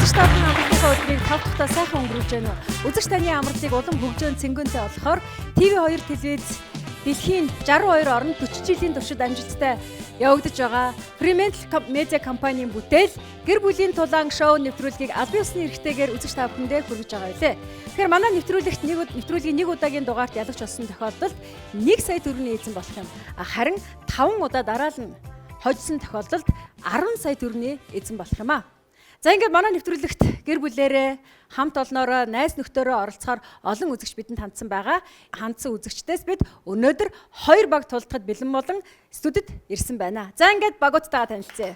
Үзэгч таны амралтынхаа өдрийг тав дахьтаа сайхан өнгөрүүлж байна уу? Үзэгч таны амралтыг улам хөгжөөн цэнгэнтэй болохоор TV2 телевиз дэлхийн 62 орнд 40 жилийн туршид амжилттай явагдаж байгаа Fremantle медиа компанийн бүтээл гэр бүлийн тулаан шоу нэвтрүүлгийг албан ёсны эрхтэйгээр үзэгч та бүхэндээ хүргэж байгаа билээ. Тэгэхээр манай нэвтрүүлгийн нэг удаагийн дугаарт ялагч болсон тохиолдолд 1 сая төгрөгийн эзэн болох юм. Харин 5 удаа дараалал нь хожсон тохиолдолд 10 сая төгрөгийн эзэн болох юм аа. За ингээд манай нэвтрүүлэгт гэр бүлээрээ хамт олноороо найз нөхдөөрөө оролцохоор олон үзэгч бидэнд хандсан байгаа. Хандсан үзэгчдээс бид өнөөдөр 2 баг тулдахад бэлэн болон студид ирсэн байна. За ингээд багуудтайгаа танилцъя.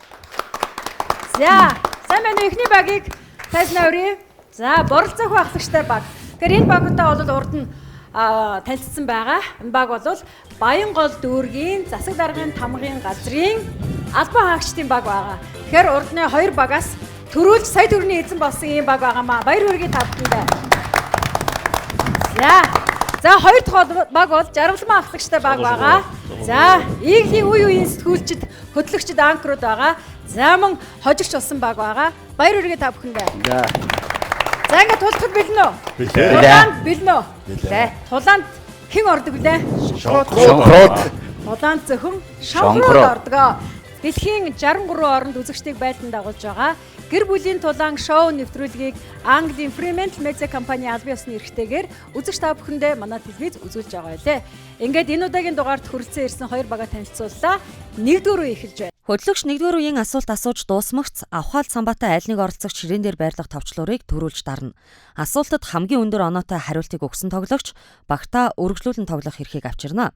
За сайн байна уу? Эхний багийг тайлнаа өрье. За боролцоох ахлагчтай баг. Тэгэхээр энэ багуудаа бол урд нь танилцсан байгаа. Энэ баг бол Баянгол дүүргийн засаг даргын тамгын газрын албан хаагчдын баг байгаа. Тэгэхээр урдны 2 багаас төрүүлж сая төгрөгийн эзэн болсон ийм баг байгаамаа. Баяр хүргэе та бүхэндээ. За хоёр дахь баг бол жаргалмаа ахлагчтай баг байгаа. За ийглийн үе үеийн сэтгүүлчид, хөтлөгчид, анкерууд байгаа. За мөн хожигч болсон баг байгаа. Баяр хүргэе та бүхэндээ. За ингээд тулахад бэлэн үү? Тулаанд бэлэн үү? Тулаанд хэн ордог вүлээ? Шонхроод. Тулаанд зөвхөн шонхроод ордог. Дэлхийн 63 орнд үзэгчдийг байлдан дагуулж байгаа. Гэр бүлийн тулаан шоу нэвтрүүлгийг Английн Fremantle медиа компани албан ёсны эрхтэйгээр үзэгч та бүхэндээ манай телевиз үзүүлж байгаа байлээ. Ингээд энэ удаагийн дугаард хүрэлцэн ирсэн 2 бага танилцууллаа. 1-р үе эхэлж байна. Хөтлөгч 1-р үеийн асуулт асууж дуусмагц авхаал самбаатай аль нэг оролцогч ширээн дээр байрлах товчлуурыг төрүүлж дарна. Асуултад хамгийн өндөр оноотой хариултыг өгсөн тоглогч багтаа үргэлжлүүлэн тоглох эрхийг авчирна.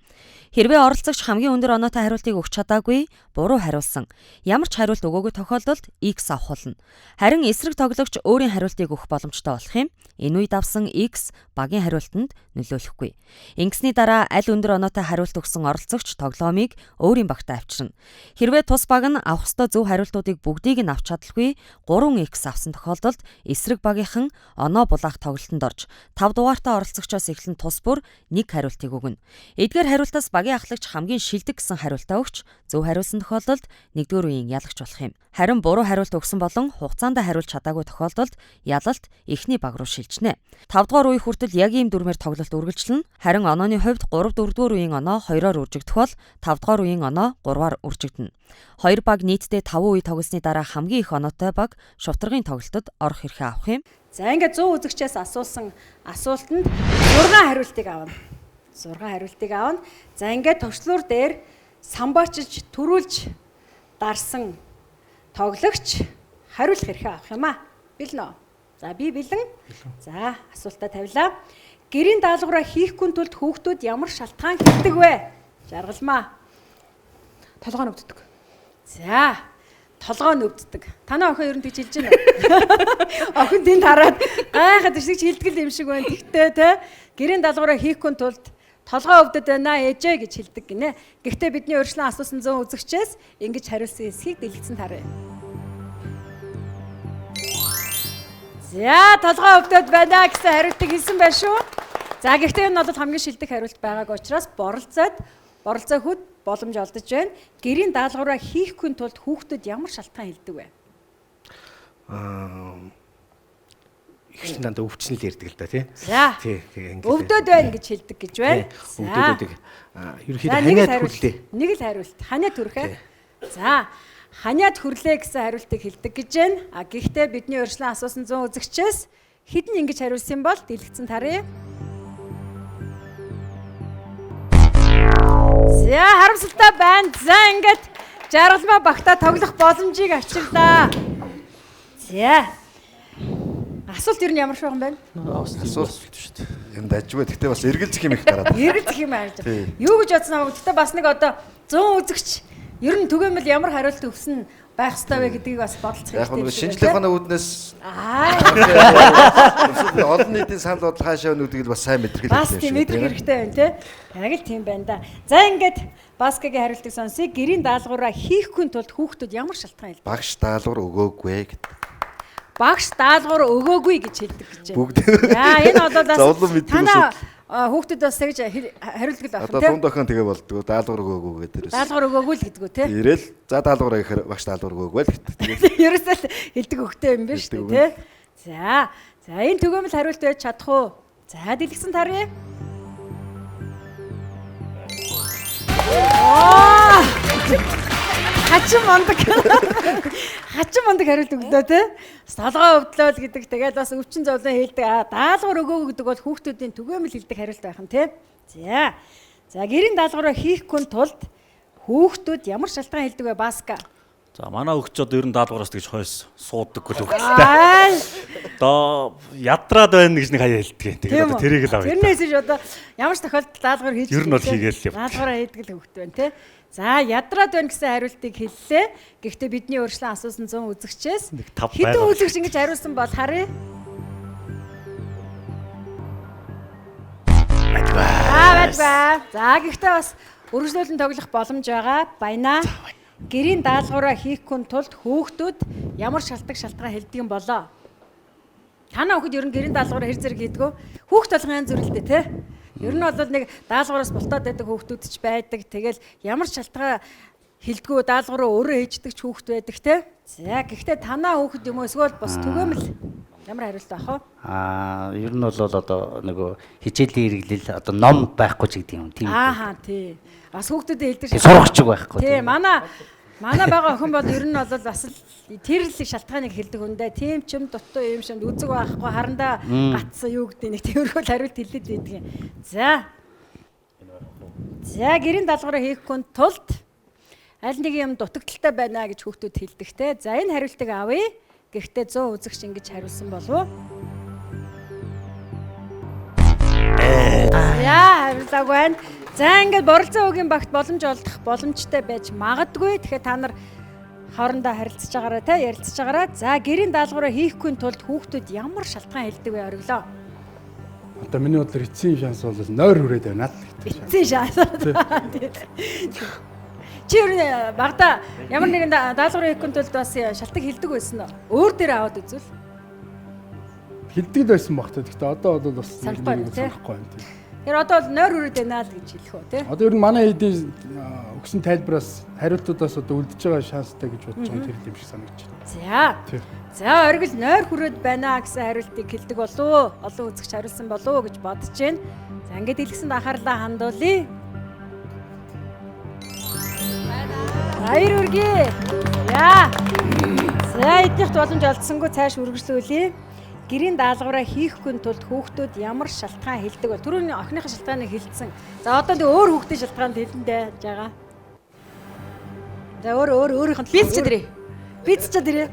Хэрвээ оролцогч хамгийн өндөр оноотой хариултыг өгч чадаагүй, буруу хариулсан, ямар ч хариулт өгөөгүй тохиолдолд X авах болно. Харин эсрэг тоглогч өөрийн хариултыг өгөх боломжтой болох юм. Энэ үед авсан X багийн хариултанд нөлөөлөхгүй. Ингэсний дараа аль өндөр оноотой хариулт өгсөн оролцогч тоглоомыг өөрийн багтаа авчирна. Хэрвээ тус баг нь авах ёстой зөв хариултуудыг бүгдийг нь авч чадалгүй 3X авсан тохиолдолд эсрэг багийнхан оноо булаах тоглолтод орж 5 дугаартай оролцогчоос эхлэн тус бүр 1 хариултыг өгнө. Эдгээр хариултаас багийн ахлагч хамгийн шилдэг гэсэн хариултаа өгч зөв хариулсан тохиолдолд 1-р үеийн ялагч болох юм. Харин буруу хариулт өгсөн болон хугацаанд хариулж чадаагүй тохиолдолд ялалт эхний баг руу шилжнэ. 5 дугаар үе хүртэл яг ийм дүрмээр тоглолт үргэлжлэнэ. Харин онооны хувьд 3-4 дугаар үеийн оноо 2-оор үржигдэх бол 5 дугаар үеийн оноо 3-аар үржигдэнэ. 2 баг нийтдээ 5 үе тоглосны дараа хамгийн их оноотой баг шударгын тоглолтод орох эрхээ авах юм. За ингээд 100 үзэгчээс асуусан асуултанд 6 хариултыг авна. 6 хариултыг авна. За ингээд товчлуур дээр самбаачиж төрүүлж дарсан тоглогч хариулах эрхээ авах юм аа. Бэлэн үү? За би бэлэн. За асуултаа тавилаа. Гэрийн даалгавраа хийхгүй тулд хүүхдүүд ямар шалтгаан хэлдэг вэ? Жаргалмаа. Толгой өвддөг. За толгой өвддөг. Танай охин ер нь тэгж хэлж байна. Охин тэнд хараад гайхаад ирсэж хэлдэг юм шиг байна. Тэгтээ те гэрийн даалгавраа хийхгүй тулд толгой өвдөд байна ээжээ гэж хэлдэг гинэ. Гэхдээ бидний урьдчилан асуусан 100 үзэгчээс ингэж хариулсан эсхийг дэлгэцэн харъя. За толгой өвдөд байна гэсэн хариултыг хэлсэн байна шүү. За гэхдээ энэ бол хамгийн шилдэг хариулт байгааг учраас боролцоо хөд боломж олдож байна. Гэрийн даалгавраа хийхгүй тулд хүүхдүүд ямар шалтгаан хэлдэг вэ? Их надад өвчнөл ярьдаг л да тий. За. Тий ингээд өвдөд байна гэж хэлдэг гэж байна. Өвдөдөг. Ерөнхийдөө ханиад хүрлээ. Нэг л хариулт. Ханиад хүрэхэ. За. Ханиад хүрлээ гэсэн хариултыг хэлдэг гэж байна. Гэхдээ бидний урьдчилан асуусан 100 үзэгчээс хэдэн ингэж хариулсан бол дэлгэцэн таръя. За харамсалтай байна. За ингээд жаргалмаа багтаа тоглох боломжийг авчирлаа. За. Асуулт юу ямар шуухан байна? Асуулт шүү дээ. Энд ажгүй. Гэхдээ бас эргэлзэх юм их гараад. Эргэлзэх юм ааж. Юу гэж бодсноо гэхдээ бас нэг одоо 100 үзэгч ер нь түгээмэл ямар хариулт өгсөн байх ёстой вэ гэдгийг бас бодолцох хэрэгтэй. Яг нь шинжлэх ухааны үүднээс олон нийтийн санал бодлого хаашаа нүдгийг бас сайн мэдрэх хэрэгтэй. Бас тийм мэдрэх хэрэгтэй байна тий. Яг л тийм байна да. За ингээд Баскагийн хариултыг сонсъё. Гэрийн даалгавраа хийхгүй тулд хүүхдүүд ямар шалтгаан хэлдэг? Багш даалгавар өгөөгүй гэдэг. Багш даалгавар өгөөгүй гэж хэлдэг гэж байна. Бүгд. Яа энэ бол танаа Хүүхдүүд бас тэгж хариулдаг л Одоо байна дунд охин тэгээ болдгоо даалгавар өгөөгүй гэдэг дээрээс. Даалгавар өгөөгүй л гэдгүү те. Ирээл за даалгавраа гэхээр багш даалгавар өгөөгүй л гэдэг. Тэгээд Ерөөсөө л хэлдэг хөхтэй юм биш үү те. За энэ түгээмэл хариулт байж чадах уу? За дэлгэсэн тарья. Хачин мондог. Хачин мондог хариулт өглөө те. Толгой өвдлөөл гэдэг тэгээд бас өвчин зовлон хэлдэг. Даалгавар өгөөгүй гэдэг бол хүүхдүүдийн түгээмэл хэлдэг хариулт байх нь те. За гэрийн даалгавраа хийхгүй тулд хүүхдүүд ямар шалтгаан хэлдэг вэ Баска? За манай өгчөд ер нь даалгавраас тэгж хойс суудаггүй л өгчтэй. Одоо ядраад байна гэж нэг хаяа хэлдэг. Тэгээд одоо тэрийг л авъя. Тэрнээс ч одоо ямар ч тохиолдолд даалгавар хийж ер нь бол хийгээл юм. Даалгавраа хийдэг л хөвгт байна те. За ядраад байна гэсэн хариултыг хэллээ. Гэхдээ бидний өөрчлөн асуусан 100 үзэгчээс хэдэн үзэгч ингэж хариулсан бол харъя. Бай. За гэхдээ бас өргөжлүүлэн тоглох боломж байгаа. Баяна. Гэрийн даалгавраа хийхгүй тулд хүүхдүүд ямар шалтгаан хэлдэг юм болоо. Танаа хүүхэд ер нь гэрийн даалгавраа хэр зэрэг хийдэг вэ? Хүүхд толгойн янз бүр л дээ, тэ? Ер нь бол нэг даалгавраас болтоод байдаг хүүхдүүд ч байдаг. Тэгэл ямар шалтгаан хэлдэггүй даалгавраа өөрөө хийждэг ч хүүхд байдаг, тэ? За гэхдээ танаа хүүхэд юм уу эсвэл бас түгээмэл ямар хариулт байх вэ? Ер нь бол одоо нөгөө хичээлийн хэрэглэл одоо ном байхгүй ч гэдэг юм тийм. Тий. Бас хүүхдүүдэд хэлдэг сурах ч байхгүй. Тий, манай байгаа охин бол ер нь бол бас тэр л шалтгааныг хэлдэг хүндээ. Тийм ч юм дутуу юм шимд үзэг байхгүй харандаа гатсан юу гэдэг нэг тэрхүү хариулт хэлээд байдаг юм. За гэрийн даалгавраа хийхгүй тулд аль нэг юм дутагдaltaй байна гэж хүүхдүүд хэлдэг те. За энэ хариултыг авъя. Гэхдээ 100 үзэгч ингэж хариулсан болов уу? Хариултаг байна. За ингээд боролцоо үгийн багт боломж олдох боломжтой байж магадгүй. Тэгэхээр та нар хоорондоо харилцаж байгаараа те ярилцаж байгаараа. За гэрийн даалгавраа хийхгүй тулд хүүхдүүд ямар шалтгаан хэлдэг вэ ориглоо? Одоо миний бодлоор эцсийн шанс бол нойр хүрээд байна л. Эцсийн шанс. Чи ер нь багада ямар нэгэн даалгавраа хийхгүй тулд бас шалтгаан хэлдэг байсан уу? Өөр дээр аваад үзвэл. Хэлдэг байсан баг та. Гэхдээ одоо бол бас санахгүй байна. Тэр одоо бол нойр хүрээд байна л гэж хэлэх үү те? Одоо ер нь манай эдийн өгсөн тайлбараас хариултуудаас одоо үлдэж байгаа шанстай гэж бодож байгаа тэр юм шиг санагдаж байна. За оргил нойр хүрээд байна гэсэн хариултыг хэлдэг болов уу? Олон үзэгч хариулсан болов уу гэж бодож байна. За ингээд дэлгэсэнд анхаарлаа хандуулъя. Баяр үргээ. За эднийхт боломж олдсонгүй цааш үргэлжлүүлье. Гэрийн даалгавраа хийхгүй тулд хүүхдүүд ямар шалтгаан хэлдэг вэ? Түрүүний охиныхаа шалтгааныг хэлсэн. За одоо нэг өөр хүүхдийн шалтгаанд хэлэндээ жагаа. За өөрийнх нь бицчэдэрээ.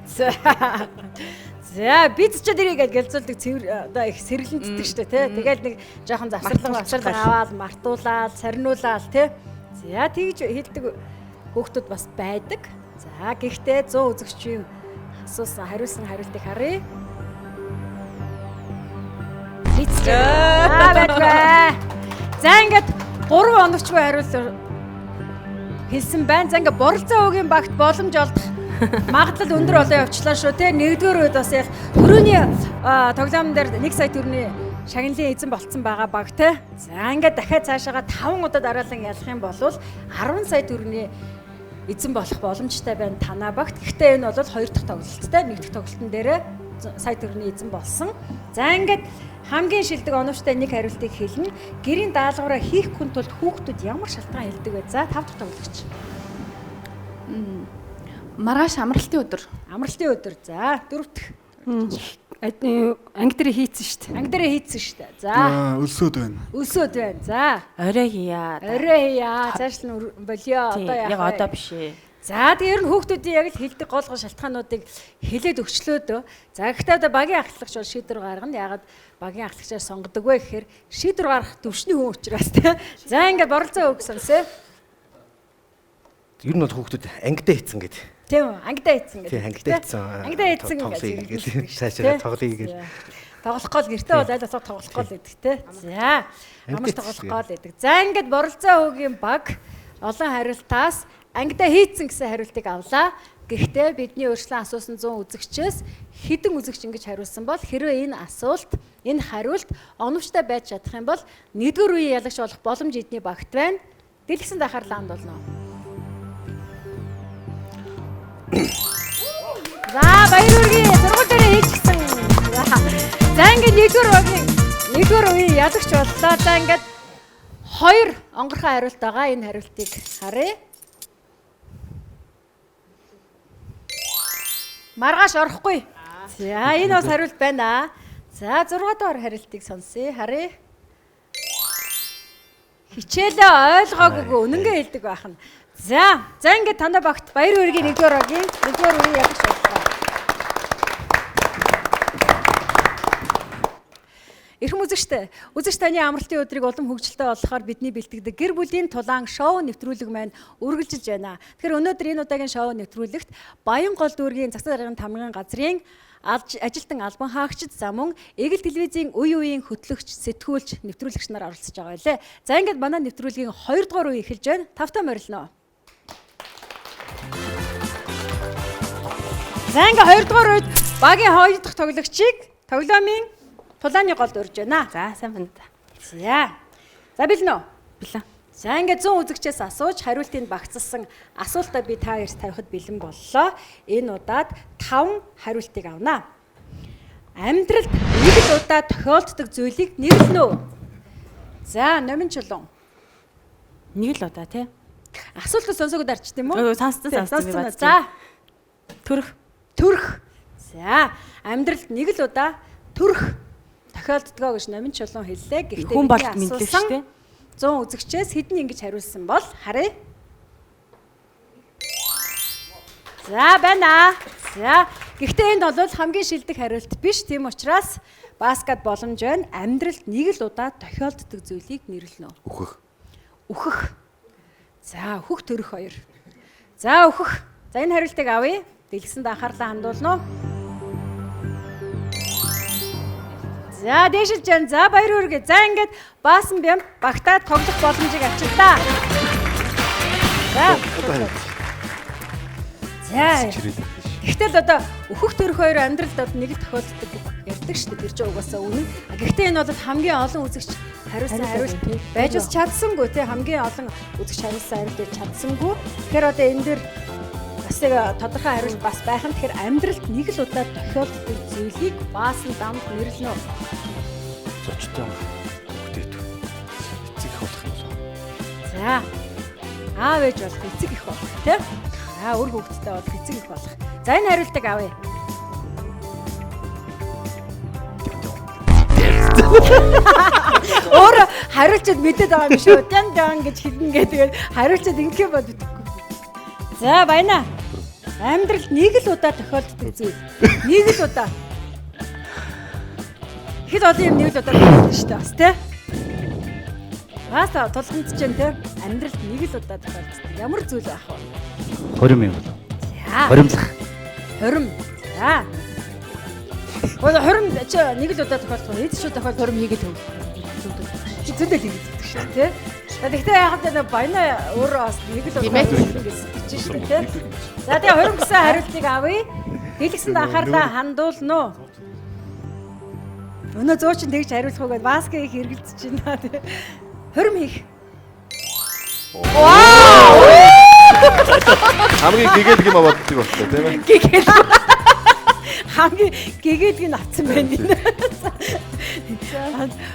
За бицчэдэрээ гэж гэлзүүлдэг цэвэр одоо их сэргэлэнцдэг штэ тий. Тэгэл нэг жоохон завсарлага аваад мартуулаад сарниулаад тий. За тэгж хэлдэг хүүхдүүд бас байдаг. За гэхдээ 100 үзэгчийн асуусан хариулсан хариултыг харъя. За ингээд 3 оновчгүй хариулт хэлсэн байна. За ингээд боролцоо үгийн багт боломж олдох магадлал өндөр болоо явчлаа шүү те. Нэгдүгээр үед бас яг түрүүний тоглоомн дээр 1 сая төгрөгийн шагналын эзэн болцсон байгаа баг те. За ингээд дахиад цаашаага 5 удаа дараалан ялах юм бол 10 сая төгрөгийн эзэн болох боломжтой байна танаа багт. Гэхдээ энэ бол 2 дахь тоглолттой. 1 дахь тоглолтын дээр сая төгрөгийн эзэн болсон. За ингээд хамгийн шилдэг оновчтой нэг хариултыг хэлнэ. Гэрийн даалгавраа хийхгүй тулд хүүхдүүд ямар шалтгаан хэлдэг вэ? За 5 дахь тоглогч. Маргааш амралтын өдөр. Амралтын өдөр. За 4 дахь. Анги дээр хийцэн шүү дээ. Анги дээр хийцэн шүү дээ. За өлсөд байна. Өлсөд байна. За Орой хийя. Цааш нь болио. Одоо яах вэ? Яг одоо биш ээ. За тэгэхээр хүүхдүүдийн яг л хэлдэг гол шалтгаануудыг хэлээд өгчлөөдөө. За гэхдээ одоо багийн ахлагч бол шийдвэр гаргана. Ягаад багийн ахлагчаар сонгодог вэ гэхээр шийдвэр гаргах төвшний хүн учраас тийм. За ингээд боролцоо үг сонсъё. Ер нь бол хүүхдүүд ангидаа хийцэн гэдэг. Тийм үү? Ангидаа хийцэн гэдэг. Тийм ангидаа хийцэн. Ангидаа хийцэн гэдэг. Цаашаа тоглоё гэж. Тоглох гол гэртээ бол аль болох тоглох гол гэдэг тийм. За ямар тоглох гол гэдэг. За ингээд боролцоо үгийн баг олон хариултаас ангидаа хийцэн гэсэн хариултыг авлаа. Гэхдээ бидний өөрчлөн асуусан 100 үзэгчээс хэдэн үзэгч ингэж хариулсан бол хэрвээ энэ асуулт Энэ хариулт оновчтой байж чадах юм бол 1-р үеийн ялагч болох боломж эдний багт байна. Дэлгэсэн анхаарлаа хандуулна уу? За баяр хүргэе. Сургууль дээр хийчихсэн. За ингээд 1-р үеийн ялагч боллоо. За ингээд 2 онгорхон хариулт байгаа. Энэ хариултыг харъя. Маргааш орохгүй. За энэ бас хариулт байна. За 6 дахь хариултыг сонсъё. Харъя. Хичээлээ ойлгоогүй үнэнгээ хэлдэг байх нь. За ингээд танай багт баяр хүргэе 1-р огийн 1-р үеийн ялагч боллоо. Эрхэм үзэгч таны амралтын өдрийг улам хөгжилтэй болгохоор бидний бэлтгэдэг гэр бүлийн тулаан шоу нэвтрүүлэг маань үргэлжилж байна. Тэгэхээр өнөөдөр энэ удаагийн шоу нэвтрүүлэгт Баянгол дүүргийн Загас даргын тамгын газрын ажилтан албан хаагчид за мөн Эгэл телевизийн үе үеийн хөтлөгч, сэтгүүлч, нэвтрүүлэгч нар оролцож байгаа байлээ. За ингээд манай нэвтрүүлгийн 2 дугаар үе эхэлж байна. Тавтай морилно. За ингээд 2 дугаар үед багийн 2 дахь тоглогчийг тоглоомын тулааны голд урьж байна. За сайн байна да. За бэлнэ үү? Билээ. За ингээд 100 үзэгчээс асууж хариултыг багцсан асуултаа би та хоёрт тавихад бэлэн боллоо. Энэ удаад 5 хариултыг авнаа. Амьдралд нэг л удаа тохиолддог зүйлийг нэрлэнэ үү? За номин чулуун. Нэг л удаа тий. Асуултыг сонсогод арчт юм уу? Сонссон би бат. За Төрөх. За амьдралд нэг л удаа төрөх тохиолддгоо гэж номин чулуун хэллээ. Гэхдээ Хүн болт мэдлэг шүү дээ. 100 үзэгчээс хэдэн ингэж хариулсан бол харъя. За байна. За гэхдээ энд бол хамгийн шилдэг хариулт биш. Тийм учраас баскет боломж байна. Амьдралд нэг л удаа тохиолддог зүйлийг нэрлэнэ үү? Үхэх. За үхэх төрөх 2. За үхэх. За энэ хариултыг авъя. Дэлгэсэнд анхаарлаа хандуулна уу? За дэшилж जैन. За баяр хүргэе. За ингээд баасан бям багтаа тоглох боломжийг авчилаа. За. Гэхдээ л одоо өөхөх төрөх 2 амьдралд одоо нэг л тохиолддог ярьдаг шүү дээ. Тэр чинь угаасаа үнэн. Гэхдээ энэ бол хамгийн олон үзэгч хариулсан хариулт байж бас чадсангүй тий хамгийн олон үзэгч хариулсан хариулт чадсангүй. Тэгэхээр одоо энэ дэр бас тодорхой хариулт бас байх нь тэгэхээр амьдралд нэг л удаа тохиолддог зүйлийг баасан дамд нэрлэнэ үү? Зочтой бүтээт. Эцэг их болох юм шиг. За. Аав ээж болох эцэг их болох тий? Үр хөвгттэй бол эцэг их болох. За энэ хариултыг авъя. Өөр хариулчид мэдээд байгаа юм шүү. Дан гэж хэлнэ гэдэг хариулчид ингэх бол битгэхгүй. За баяна. Амьдралд нэг л удаа тохиолддог зүйл. Нэг л удаа. Хэд олон юм нэг л удаа тохиолддог шүү дээ бас тий. Бас тулгамдж जैन тий. Амьдралд нэг л удаа тохиолддог. Ямар зүйл байх вэ? Хорим юм бол. За. Хоримлах. Хорим. За. Хорим ч нэг л удаа тохиолдох. Эд ч тохиолдох хорим хийгээд төв. Зөндөл хийгээд шүү тий. Тэгэхдээ яг л баяна өөрөө бас нэг л удаа гэж сэтгэж шүү тий. За тэгээ хорим гэсэн хариултыг авъя. Дэлгэсэнд анхаарлаа хандуулна уу? Өнөө зөөчин тэгж хариулах уу гэдээ баскет их хэргэлдэж байна тий. Хорим хийх. Вау! Хамгийн гэгээлг юм боддог болтой тийм ээ. Гэгээлг. Хамгийн гэгээлг нь авсан байна.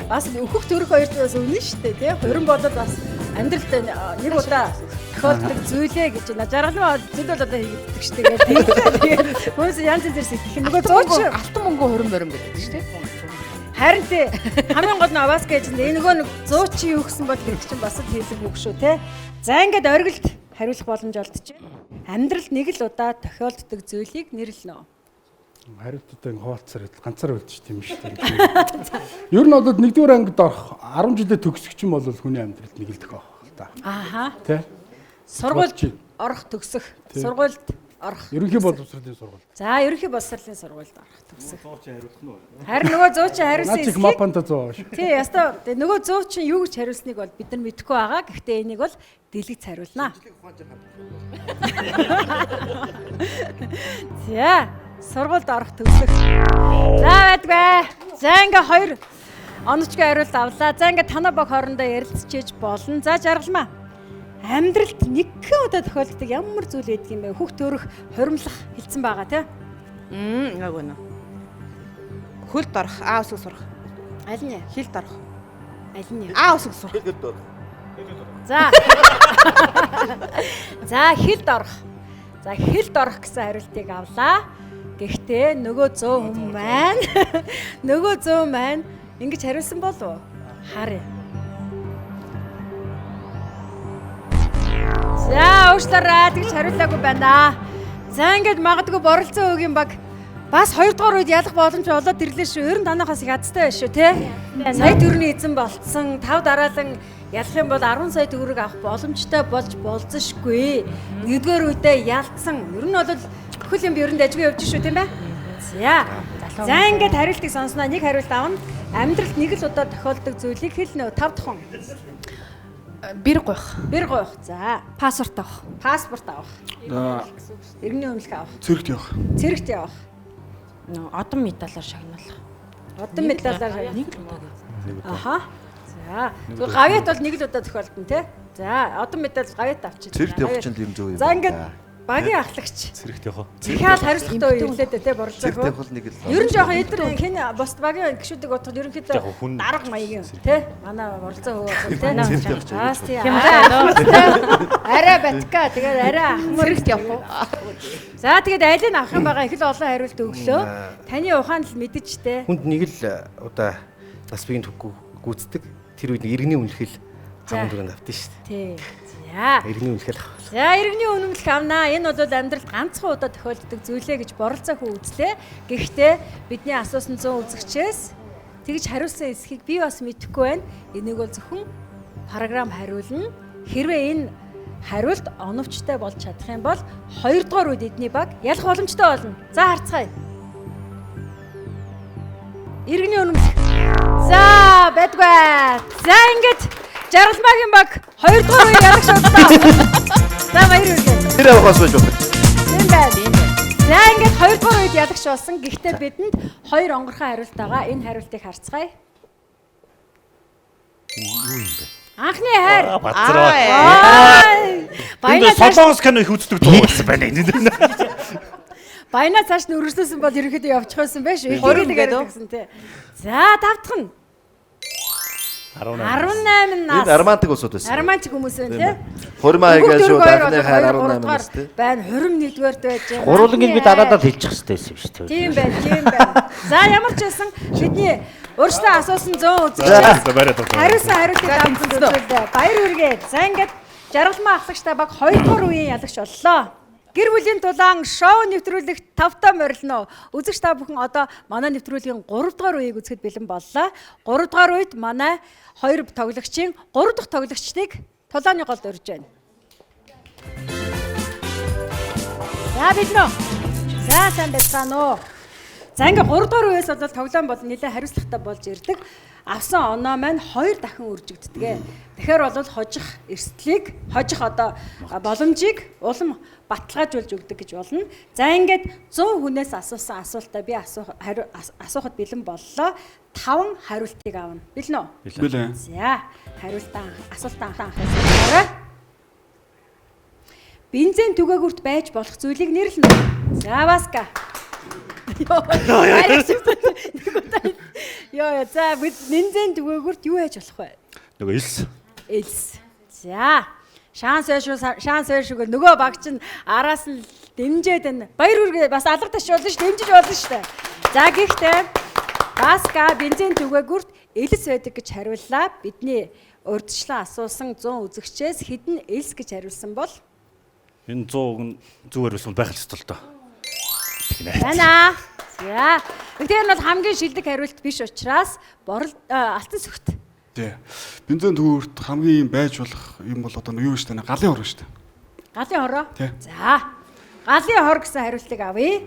Бас өөхөх төрөх 2 бас үнэн шүү дээ тий. Хорин болоод бас амьдралд нэг удаа тохиолддог зүйлээ гэж байна. Жаргалын зүйл бол одоо хийгддэг шүү дээ. Тэгээд хүмүүс янз бүр сэтгэх. Нөгөө зууч Алтан мөнгө хорин гэдэг шүү дээ. Харин тий хамгийн гол нь аваас гэж энэ нөгөө нэг зуучийн юу гэсэн бол гэдэг чинь бас л хийлэг үг шүү тий. За ингээд оргилд хариулах боломж олдож байна. Амьдралд нэг л удаа тохиолддог зүйлийг нэрлэнэ үү? Хариултуудаа хуваалцаар ганцаар үлдчих тийм шүү дээ. Ер нь бол 1-р ангид орох 10 жилээ төгсөх чинь бол хүний амьдралд нэг л тохиох та. Ааха. Тэ? Сургуульд орох төгсөх. Сургуульд орох. Ерөнхий боловсролын сургууль. За, ерөнхий боловсролын сургуульд орох төгсөх. Харин нөгөө зуучин хариулсан эсхийг мапанда 100 шүү. Тий, ястаа нөгөө зуучин юу гэж хариулсныг бол бид нар мэдэхгүй байгаа. Гэхдээ энийг бол дэлгэц хариулнаа. За, Сургуульд орох төлөв. За байдгаа. За ингээ 2 оновчгийн хариулт авлаа. За ингээ танаа баг хоорондоо ярилцчихэж болно. За жаргалмаа. Амьдралд нэгэн удаа тохиолддог ямар зүйл байдаг юм бэ? Хүүхд төрөх, хуримлах хэлсэн байгаа тий. Яг үнэ. Хөлд орох, аа усыг сурах. Аль нь? Хилд орох. Аль нь? Аа усыг сурах. За. За хилд орох. За хилд орох гэсэн хариултыг авлаа. Гэхдээ нөгөө 100 хүн маань нөгөө 100 маань ингэж хариулсан болов уу? Харъя. За уушлаарай тэгж хариулаагүй байна. За ингэж магадгүй боролцоо өгийн баг бас 2 дугаар үед ялах боломж олоод ирлээ шүү. Ер нь танахаас их ядтай байна шүү, тий? Сая төгрөний эзэн болцсон. 5 дараалан ялах юм бол 10 сая төгрөг авах боломжтой болж болцсошгүй. Нэгдүгээр үедээ ялцсан. Ер нь бол бүхэл юм ерөнд ажгүй явж шүү, тийм ээ? За ингэж хариултыг сонсноо нэг хариулт авна. Амьдралд нэг л удаа тохиолддог зүйлийг хэлнэ. 5 дахин. Бэр гойх. Бэр гойх. За, Паспорт авах. паспорт авах. Иргэний өмнөх авах. Цэрэгт явах. Цэрэгт явах. Одон медалаар шагналах. Одон медалаар нэг л удаа гэж. Аха. За, зөв гавьяат бол нэг л удаа тохиолдно тий. За, одон медаль гавьяат авчих. Цэрэгт явах чинь юм зөв юм. За ингээд багийн ахлагч. Цэрэгт явах. Дахиад хариуцлагатай ирлээ дээ тий боролцоо. Цэрэгт явах нэг л. Ер нь жоохон эдэр хин бос багийн гişүүдийг бодоход ерөнхийдөө дарга маягийн тий. Манай боролцоо хөвөө тий. Аас тий. Арай батка тэгээд арай ахмад Цэрэгт явах уу? За тэгээд айлыг авах юм байгаа их л олон хариулт өглөө. Таны ухаанд л мэдэж тий. Хүнд нэг л удаа бас биеийн төгөө гүйцэтгэг. Тэр үед иргэний үнэлэл хамт дөрөнд автсан шүү дээ. Тий. За. Иргэний үнэлэл авах. За иргэний үнэмлэх авнаа. Энэ бол амьдралд ганцхан удаа тохиолддог зүйлээ гэж боролцоо хөө үзлээ. Гэхдээ бидний асуусан 100 үзэгчээс тэгж хариулсан эсхийг би бас мэдэхгүй байна. Энийг бол зөвхөн програм хариулна. Хэрвээ энэ хариулт оновчтой болж чадах юм бол 2 дугаар үед эдний баг ялах боломжтой болно. За харцгаая. Иргэний үнэмлэх. За байдгаа. За ингэж жаргалмаагийн баг 2 дугаар үеийг ялах шаардлагатай. За баяр үргэлж. Тэр авахаас байж байна. Тийм байна. За ингээд 2 дугаар үед ялагч болсон. Гэхдээ бидэнд 2 онгорхон хариулт байгаа. Энэ хариултыг харцгаая. Юу юм бэ? Анхны хайр. Бацраа. Баяна цааш Солонгос кино их үздэг дуугарсан байна энэ. Баяна цааш нь өргөжлөсөн бол ерөнхийдөө явчих байсан байх шүү. 20 гэдэг гэсэн тий. За тавтах нь 18 нас. Энэ армантик усуд байсан. Армантик хүмүүс байна тий. Хурмаа гэж шүү дахны хайр 18 нас тий. Байна 21-р байж байгаа. Гурвуулангийн би дараадад хэлчих хэрэгтэй байсан юм шүү дээ. Тийм байна, тийм байна. За ямар ч байсан бидний өөрсдөө асуусан 100 үзэгчээс хариулсан хариултыг авсан зүйлээ баяр хүргээд. За ингээд жаргалмаа ахлагчтай баг 2 дугаар үеийн ялагч боллоо. Гэр бүлийн дулаан шоу нэвтрүүлэгт тавтаа морилно. Үзэгч та бүхэн одоо манай нэвтрүүлгийн 3 дугаар үеийг үзэхэд бэлэн боллоо. 3 дугаар үед манай 2 тоглогчийн 3 дахь тоглогчдыг тулааны голд урьж байна. За бид нөө. За сайн байцгаана уу. За ингээ 3 дугаар үеэс бол тоглоом бол нэлээд хариуцлагатай болж ирдэг. Авсан оноо маань 2 дахин үржигддэг. Тэгэхээр бол хожих эрсдлийг, хожих одоо боломжийг улам баталгаажуулж өгдөг гэж болно. За ингээд 100 хүнээс асуусан асуултаа би асуухад бэлэн боллоо. 5 хариултыг авна. Бэлэн үү? Бэлэн. За хариултаа асуултаа анхаарай. Бензин түгээгүрт байж болох зүйлийг нэрлэнэ. За баска. Яа, за бензин түгээгүрт юу яаж болох вэ? Нөгөө Элс. За. Шанс байшгүй нөгөө баг чинь араас нь дэмжээд байна. Баяр үргээ бас алга таш болно ш, дэмжиж болно штэ. За гэхдээ баска бензин түгээгүрт элс байдаг гэж хариуллаа. Бидний урьдчилан асуусан 100 үзэгчээс хэдэн элс гэж хариулсан бол энэ 100 зүгээр байсан байх л ёстой л доо. Байна. За. Тэгэхээр бол хамгийн шилдэг хариулт биш учраас алтан сүхт. Тий. Бензин төвөрт хамгийн байж болох юм бол одоо юу шүү дээ? Галын хор шүү дээ. Галын хороо? Тий. За. Галын хор гэсэн хариултыг авъя.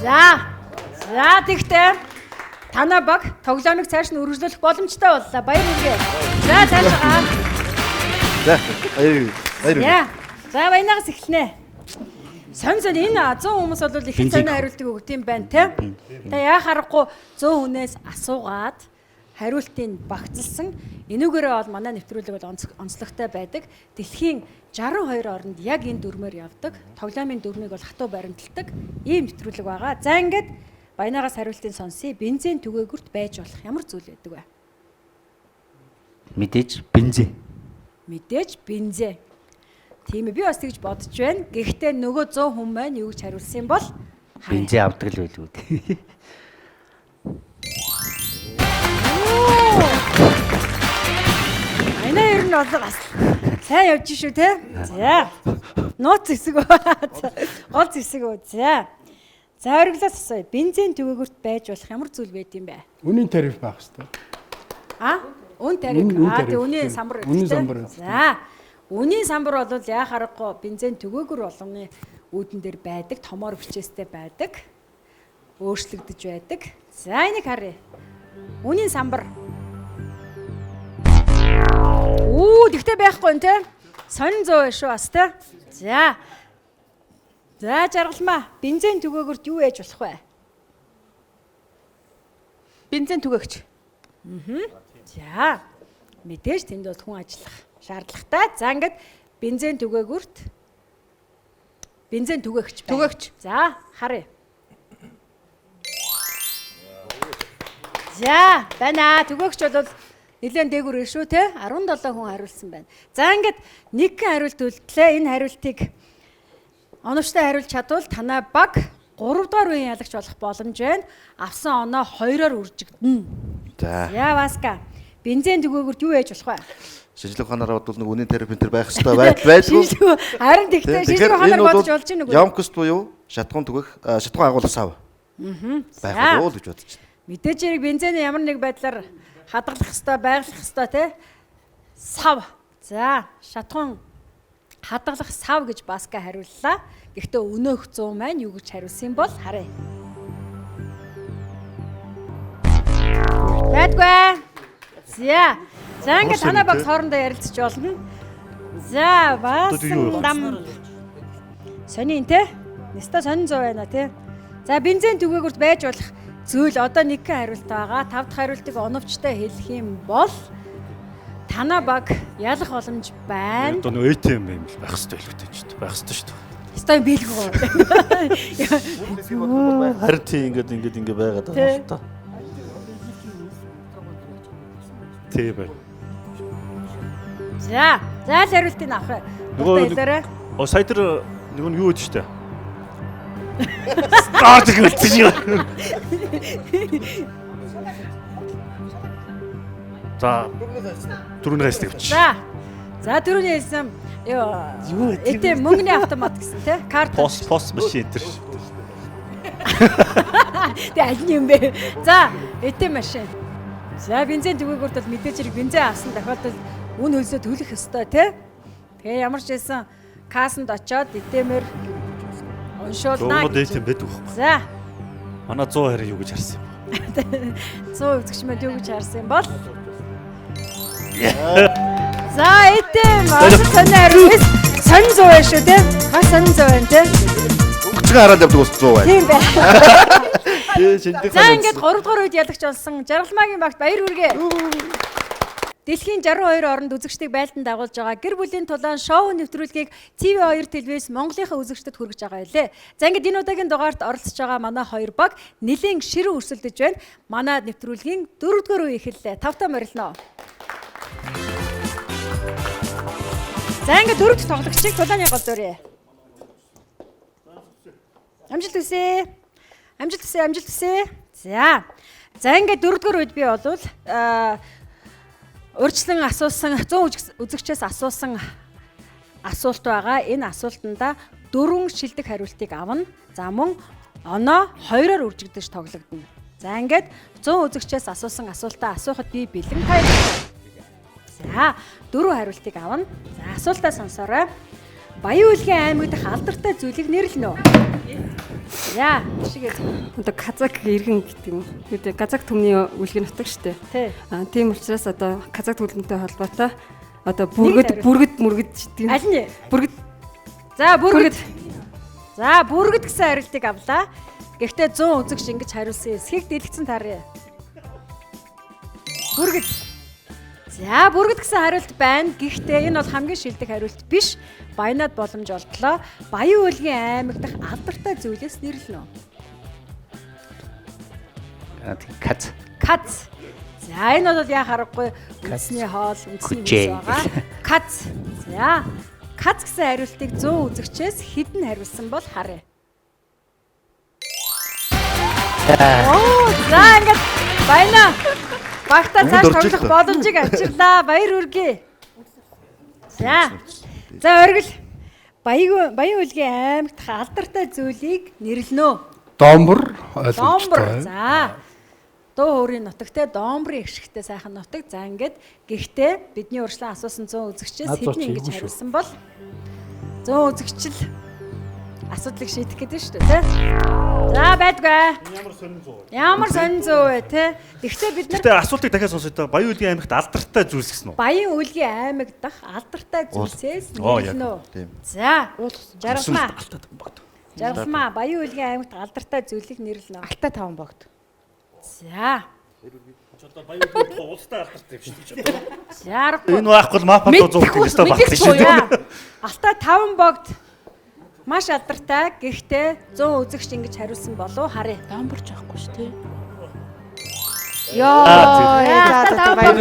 За тэгтээ танаа баг тоглоомыг цааш нь үргэлжлүүлэх боломжтой боллоо. Баяр хүргэе. За цаашаа. За баяр. За баянаас эхэлнэ. Сонь энэ 100 хүмүүс бол их сонь хариултыг өгд юм байна те. Тэгээ яа харахгүй 100 хүнээс асуугаад хариултыг багцлсан. Энүүгээрээ бол манай нэвтрүүлэг бол онцлогтой байдаг. Дэлхийн 62 оронд яг энэ дүрмээр явдаг. Тоглоомын дүрмийг бол хатуу баримталдаг. Ийм нэвтрүүлэг байгаа. За ингээд баянагаас хариултыг сонсъё. Бензин түгээгүрт байж болох ямар зүйл байдаг вэ? Мэдээж бензин. Мэдээж бензин. Тийм ээ би бас тэгж бодож байна. Гэхдээ нөгөө 100 хүн маань юу гэж хариулсан бол Бензин авдаг л байлгүй. Айна ер нь бас сайн явж шүү те. За. Нууц хэсэг. Гол хэсэг үү. За. За хориглоос асууя. Бензин түгээгүрт байж болох ямар зүйл байд юм бэ? Үнийн тариф байх хэвээр. Үн тариф. Тэг үнийн самбар. Үнийн самбар. За. Үнийн самбар бол яа харахгүй бензин түгээгүр болгоны үүдэн дээр байдаг, томоор бичээстэй байдаг. Өөрчлөгдөж байдаг. За энийг харъя. Үнийн самбар. Тэгтээ байхгүй нэ те. Сонин 100 шүү бас те. За. За жаргалмаа. Бензин түгээгүрт юу ээж болох вэ? Бензин түгээгч. За. Мэдээж тэнд бол хүн ажиллах шаардлагатай. За ингээд бензин түгээгүрт бензин түгээгч байна. Түгээгч. За харъя. За байна. Түгээгч бол нэлээд дээгүүр шүү те. 17 хүн хариулсан байна. За ингээд нэг хариулт үлдлээ. Энэ хариултыг оновчтой хариулж чадвал танай баг 3 дугаар үеийн ялагч болох боломж байна. Авсан оноо 2-оор үржигдэнэ. За. Яа Васка. Бензин түгээгүрт юу ээж болох вэ? Шинжлэх ухаанаар бодвол нэг үнийн тариф энэ байх хэрэгтэй байдгүй. Харин тэгтээ шинжлэх ухаанаар бодож болж байна уу? Ямкост буюу шатгуун түгэх шатгуун агуулгаас ав. Байх уу л гэж бодож байна. Мэдээж хэрэг бензиний ямар нэг байдлаар хадгалах хэвээр байгалах хэвээр те. Сав. За шатгуун хадгалах сав гэж Баска хариуллаа. Гэхдээ өнөөх 100 маань юу гэж хариулсан бол харъя. Байдгүй. За ингээд танай багс хоорондоо ярилцж болно. За баасан дам. Сонин те. Нэстэ сонин 100 байна те. За бензин түгээгүрт байж болох зүйл одоо нэг хариулт байгаа. 5 дахь хариултыг оновчтой хэлэх юм бол танай баг ялах боломж байна. Одоо нөө ATM юм л байх хэрэгтэй л үү ч байх хэрэгтэй шүү дээ. Стой биелгүй. Харин тийм ингэ байгаад байгаа юм та. Тийм бай. За хариултыг авах. Нөгөө сая тэр нөгөө юу гэж штэ. Стаарч гэлцэж байна. За түрүүний хайстыг авч. За түрүүний хэлсэн юу эдээ мөнгөний автомат гэсэн те карт пост машин тэр. Тэ аль юм бэ? За эдээ машин. За бензин түгээгүрт бол мэдээж хэрэг бензин авсан тохиолдолд үн хөлсөө төлөх ёстой те. Тэгээ ямар ч байсан кассанд очоод эдэмэр уншуулнаа. Зургууд ATM байдаг байхгүй. За. Манай 100 харин юу гэж харсан юм? 100 үзэгч мэд юу гэж харсан бол? За эдэм сонь хариулт сонь 100 байна шүү те. Бас сонь 100 байна те. Өгчгөө хараад явдаг ус 100 байна. Тийм бай. Шинжлэх За ингээд 3 дугаар үед ялагч болсон Жаргалмаагийн багт баяр хүргэе. Дэлхийн 62 оронд үзэгчдийг байлдан дагуулж байгаа гэр бүлийн тулаан шоу нэвтрүүлгийг TV2 телевиз Монголынхаа үзэгчдэд хүргэж байгаа байлээ. За ингээд энэ удаагийн дугаарт оролцож байгаа манай хоёр баг нэлээд ширүү өрсөлдөж байна. Манай нэвтрүүлгийн 4 дугаар үе эхэллээ. Тавтаа морилно. За ингээд 4 дахь тоглогчийг тулааны гол дөрье. Амжилт хүсье. Амжилт хүсье. За ингээд 4 дугаар үед би болвол урьдчилан асуусан 100 үзэгчээс асуусан асуулт байгаа. Энэ асуултанда 4 шилдэг хариултыг авна. За мөн оноо 2-оор үржигдэж тоглогдно. За ингээд 100 үзэгчээс асуусан асуултаа асуухад би бэлэн тайлбарлая. За 4 хариултыг авна. За асуултаа сонсоорой. Баян үлгийн аймаг дахь алдартай зүйлийг нэрлэнэ үү? Яа, шигээ. Одоо Казак иргэн гэдэг юм. Гэдэг Казак төмний үлгийн нутаг шүү дээ. Тийм учраас одоо Казак төлөвлөнтэй холбоотой одоо бүргэд гэдэг юм. Аль нь? Бүргэд. За бүргэд. За бүргэд гэсэн хариултыг авлаа. Гэхдээ 100 үзэгч ингэж хариулсан эсхийг дэлгэцэн тарья. Бүргэд. За бүргэд гэсэн хариулт байна. Гэхдээ энэ бол хамгийн шилдэг хариулт биш. Баянаад боломж олдлоо. Баян уулгийн аймаг дахь алдартай зүйлээс нэрлэнэ. Кац. Кац. За энэ бол яа харахгүй үндэсний хоол, үндэсний хүнс байгаа. Кац. За кац гэсэн хариултыг 100 үзэгчээс хэдэн хариулсан бол харъя. Оо, за ингээд баяна. Багтаа цааш тоглох боломжийг авчирлаа. Баяр хүргэе. За оргил. Баян уулгийн аймагт алдартай зүйлийг нэрлэнэ. Домбор ойлгомжтой. За. Дуу өөрийн нутагтай домбрын ихшигтэй сайхан нутаг. За ингээд гэхдээ бидний урьдчилан асуусан 100 үзэгчээс хэдэн ингэж хариулсан бол 100 үзэгчл асуудлыг шийдэх гэдэг шүү дээ, тий? За байдгаа. Ямар сонин зүй вэ, тий? Гэхдээ бид нар Гэтэ асуултыг дахиад сонсъё та. Баян уулгийн аймагт алдартай зүйлс гэсэн үү? Баян уулгийн аймаг дахь алдартай зүйлсээс нэрлэнэ. За, жаргалмаа. Жаргалмаа, Баян уулгийн аймагт алдартай зүйлийг нэрлэнэ. Алтай таван богд. За. Баян уулгийн улстай алдартай юм шүү дээ. За. Энэ байхгүй мапад 100 үзэгчтэй багтсан шүү дээ. Алтай 5 богд маш алдартай. Гэхдээ 100 үзэгч ингэж хариулсан болов харъя. Дамбарч авахгүй шүү дээ.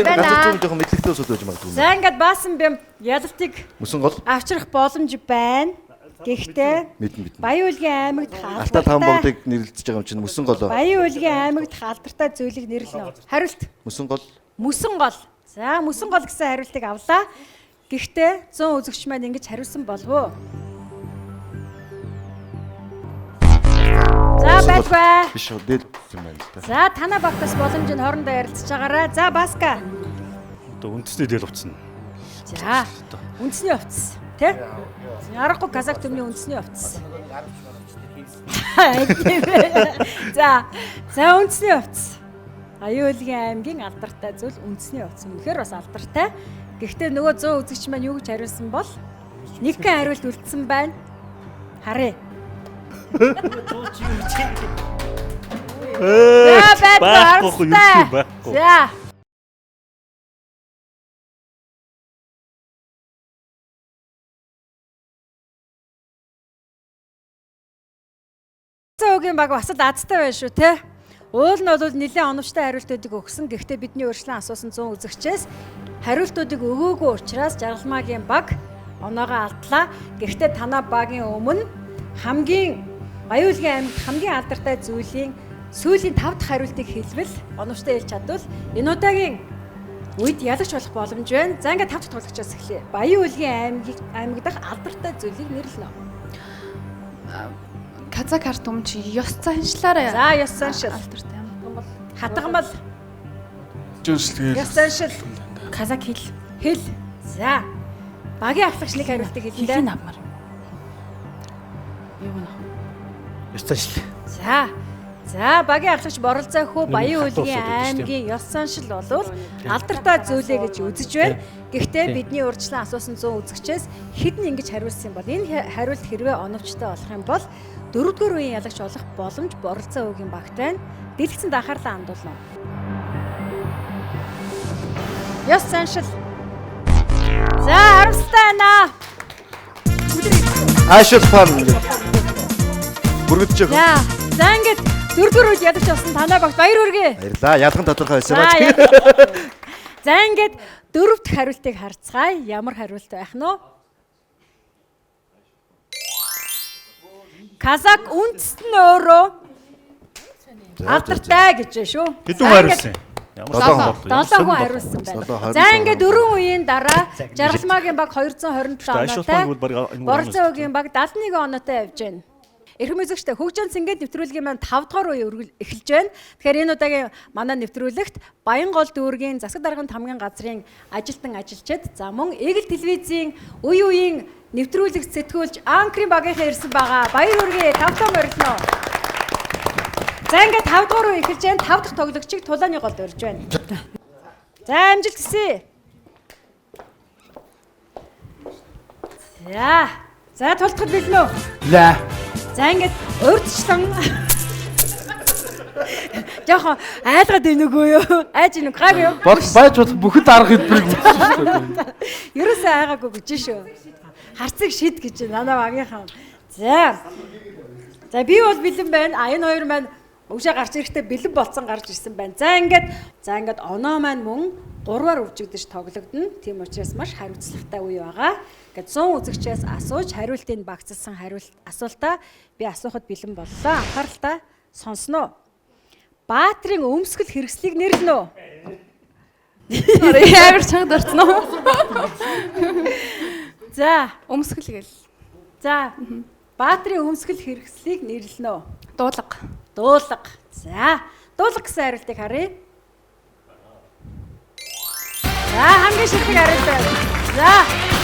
Газар зүүн жоохон мэдлэгтэй ус байж магадгүй. За ингээд баасан бям ялалтыг Мөсөн гол авчрах боломж байна. Гэхдээ Баян уулгийн аймагт алтай таван богдыг нэрлэж байгаа юм чинь мөсөн гол. Баян уулгийн аймагт алдартай зүйлийг нэрлэнэ. Хариулт. Мөсөн гол. Мөсөн гол. За мөсөн гол гэсэн хариултыг авлаа. Гэхдээ 100 үзэгч маань ингэж хариулсан болов уу? За байлгүй. Биш үү, дээд юм байна л да. За танаа багтаас боломжийг хоорондоо ярилцж байгаарай. За Баска. Одоо үндэсний дээл утсан. За үндэсний хувцас тий? Ярахгүй казак төмний үндэсний хувцас. За үндэсний хувцас. Баян уулгийн аймгийн алдартай зүйл үндэсний хувцас. Үнэхээр бас алдартай. Гэхдээ нөгөө 100 үзэгч маань юу гэж хариулсан бол нэгэн хариулт үлдсэн байна. Харъя. Байхгүй. За. Цаагийн баг бас азтай байна шүү те. Уул нь бол нэлээд оновчтой хариултуудыг өгсөн. Гэхдээ бидний өөрчлөн асуусан 100 үзэгчээс хариултуудыг өгөөгүй учраас Жаргалмаагийн баг оноогоо алдлаа. Гэхдээ танаа багийн өмнө хамгийн Баян уулгийн аймагт хамгийн алдартай зүйлийн сүүлийн 5 дахь хариултыг хэлбэл оновчтой хэлж чадвал энэ удаагийн үед ялагч болох боломж байна. За ингээд 5 дахь тоглогчоос эхлэе. Баян уулгийн аймаг дахь алдартай зүйлийг нэрлэнэ. Казак арт өмнө чи ёс заншлаарай. За ёс заншил. Алдартай юм. Хадгамал. Жинсэл. Ёс заншил. Казак хэл. За. Багийн ахлагч нэг хариултыг хэлнэ. Хэлийн авмар. Юу гэнэ? Ёс заншил. За багийн ахлагч Боролцоо хүү Баян уулгийн аймгийн ёс заншил болвол алдартай зүйлээ гэж үзэж байна. Гэхдээ бидний урьдчилан асуусан 100 үзэгчээс хэдэн ингэж хариулсан бол энэ хариулт хэрвээ оновчтой болох юм бол 4-р үеийн ялагч болох боломж Боролцоо хүүгийн багт байна. Дэлгэцэнд анхаарлаа хандуулна. Ёс заншил. За харамсалтай байна. Ашил фан. Бүргэдэж байгаа. За ингээд 4-р үед ялагч болсон танаа багт баяр хүргэе. Баярлаа. Ялган тодорхой байсан ба. За ингээд 4 дахь хариултыг харцгаая. Ямар хариулт байх нь вэ? Казак үндэстэн өөрөө алдартай гэж байна шүү. Хэдэн хариулсан? Долоо хүн хариулсан байна. За ингээд 4 үеийн дараа Жаргалмаагийн баг 227 оноотой, Боролцоо хүүгийн баг 71 оноотой явж байна. Эрхэм үзэгчтэй хөгжөөн цэнгээд нэвтрүүлгийн маань 5 дахь үе эхэлж байна. Тэгэхээр энэ удаагийн манай нэвтрүүлэгт Баянгол дүүргийн засаг даргын тамгын газрын ажилтан ажилчид за мөн Эгэл телевизийн үе үеийн нэвтрүүлэг сэтгүүлч Анкрын багийнхаа ирсэн байгаа. Баяр хүргэе. 5 том орилно. За ингээд 5 дахь үе эхэлж байна. 5 дахь тоглогчийг тулааны голд урьж байна. За амжилт хүсье. За тултгал бэлнэ үү? Лээ. За ингээд урдчлан Яха айлгаад ийнүгөө юу? Айж ийнүг гайгүй юу? Байж бүхэд арга хэлбэрийг үзсэн шүү дээ. Ерөөсөө айгаагүй гэж шүү. Харцыг шид гэж нанаа багийнхаа. За. За би бол бэлэн байна. А энэ хоёр маань өшөө гарч ирэхдээ бэлэн болцсон гарч ирсэн байна. За ингээд оноо маань мөн 3-аар үржигдэж тоглогдно. Тийм учраас маш хариуцлагатай үе байгаа. Ингээд 100 үзэгчээс асууж хариултыг багцлсан асуултаа би асуухад бэлэн боллоо. Анхааралтай сонсноо. Баатрийн өмсгөл хэрэгслийг нэрлэнэ үү? Ямар чанга дурцсан уу? За, Өмсгөл гээл. за. Баатрийн өмсгөл хэрэгслийг нэрлэнэ үү? Дуулга. Дуулга. За, дуулга гэсэн хариултыг харъя. За, хамгийн шилдэг хариулт байна. За,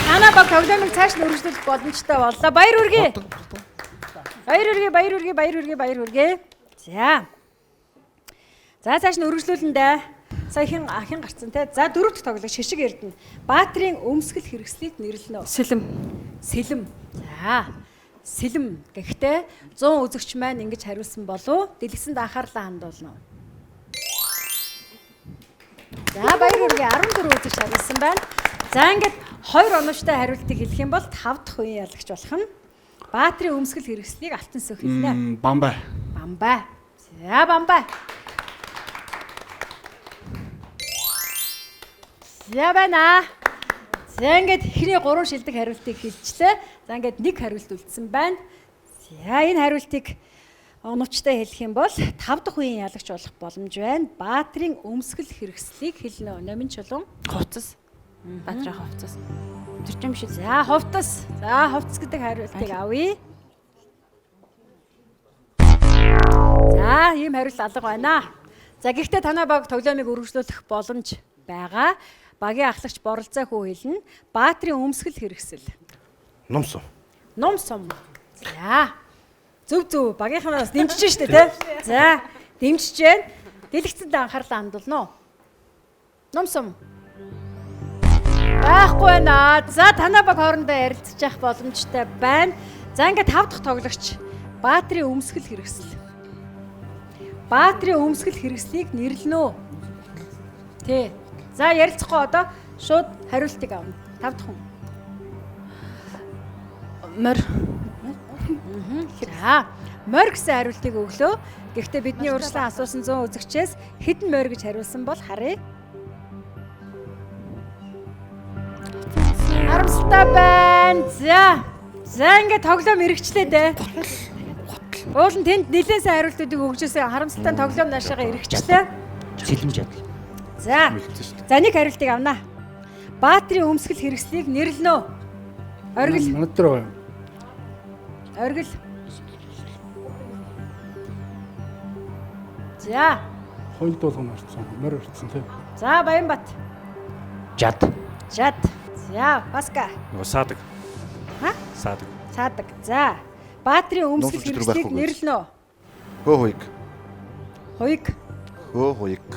танаа баг тоглоомыг цааш нь өргөжлөх боломжтой боллоо. Баяр хүргэе. Баяр хүргэе. За. За цааш нь өргөжлүүлэндээ сая ахин гарцсан те. За дөрөвт тоглох шишиг эрдэнэ. Баатрийн өмсгөл хэрэгслийг нэрлэнэ үү? Сэлэм. За. Сэлэм. Гэхдээ 100 үзэгч маань ингэж хариулсан болов дэлгэсэнд анхаарлаа хандуулна уу? За баяр хүргэе. 14 үзэгч хариулсан байна. За ингээд 2 оновчтой хариултыг хэлэх юм бол 5 дахь үеийн ялагч болох нь Баатрийн өмсгөл хэрэгслийг алтан сөх хэлнэ. Бамбай. За бамбай. За байна. За ингээд ихний 3 шилдэг хариултыг хэлчихлээ. За ингээд нэг хариулт үлдсэн байна. За энэ хариултыг оновчтой хэлэх юм бол 5 дахь үеийн ялагч болох боломж байна. Баатрийн өмсгөл хэрэгслийг хэлнэ. Номин чулуун. Хувцас. Баатрийн хувцас. Зөрчим шиг. За хувцас. За хувцас гэдэг хариултыг авъя. За ийм хариулт алга байна. За гэхдээ танай баг тоглоомыг үргэлжлүүлэх боломж байгаа. Багийн ахлагч Боролцоо хүү хэлнэ. Баатрийн өмсгөл хэрэгсэл. Ном сум. За. Зөв. Багийнханаас дэмжиж штэ тий. За, дэмжиж байна. Дэлгэцэнд анхаарлаа хандуулна уу? Ном сум. Байхгүй байна. За, танай баг хоорондоо ярилцж явах боломжтой байна. За, ингээд 5 дахь тоглогч Баатрийн өмсгөл хэрэгсэл. Баатрийн өмсгөл хэрэгслийг нэрлэнэ үү? Тий. За ярилцахгүй одоо шууд хариултыг авна. 5 дахь хүн. Морь. За морь гэсэн хариултыг өглөө. Гэхдээ бидний урьдчилан асуусан 100 үзэгчээс хэдэн морь гэж хариулсан бол харъя. Харамсалтай байна. За ингээд тоглоом эргэжлээ дээ. Уул нь тэнд нэлээд сайн хариултуудыг өгчөөсөн. Харамсалтай тоглоом наашаага эргэжлээ. Сэлэм жадал. За нэг хариултыг авнаа. Баатрийн өмсгөл хэрэгслийг нэрлэнэ үү? Оргил. Манайд дээр байгаа юм. Оргил. За. Хоёул дуулгын орцсон. Морь орцсон тийм. За Баянбат. Жад. За Баска. Нөгөө саадаг. Ха? Саадаг. За. Баатрийн өмсгөл хэрэгслийг нэрлэнэ үү? Хөөйг.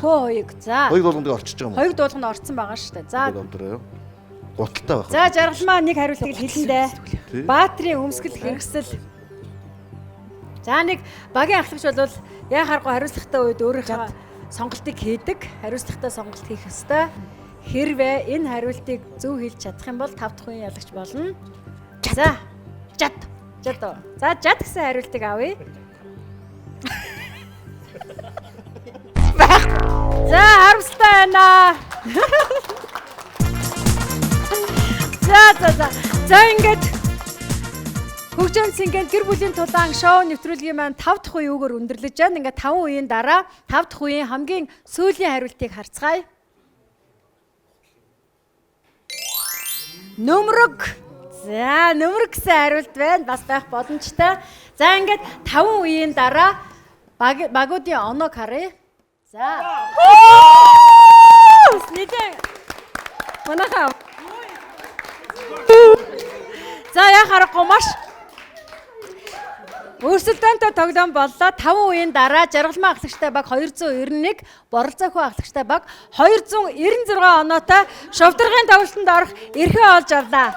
Хөөйг. За. Хоёуг дуулганд орчиж байгаа юм. Хоёуг дуулганд орцсон байгаа шүү дээ. За. Гуталтай байх. За жаргалмаа нэг хариултыг хэлэндэ. Баатрийн өмсгөл хэрэгсэл. За нэг багийн ахлагч бол яахааргүй хариуцлагатай үед өөрийнхөө сонголтыг хийдэг. Хариуцлагатай сонголт хийх ёстой. Хэрвээ энэ хариултыг зөв хэлж чадах юм бол 5 дахь үеийн ялагч болно. За. Жад. За жад гэсэн хариултыг авъя. За харамсалтай байна. За ингээд хөгжөөн цэнгэнд гэр бүлийн тулаан шоу нэвтрүүлгийн маань 5 дахь үеөөр өндөрлөж байна. Ингээд 5 үеийн дараа 5 дахь үеийн хамгийн сүүлийн хариултыг харцгаая. Нөмрөг. За нөмрөг гэсэн хариулт байна. Бас байх боломжтой. За ингээд 5 үеийн дараа багуудын оноог харъя. За. Нийтээ. Манайхаа. За яа харахгүй маш өрсөлдөөнтэй тоглоом боллоо. 5 үеийн дараа жаргалмаа ахлагчтай баг 291, Боролцоо хүү ахлагчтай баг 296 оноотой шовдрогын тоглолтод орох эрхээ олж авлаа.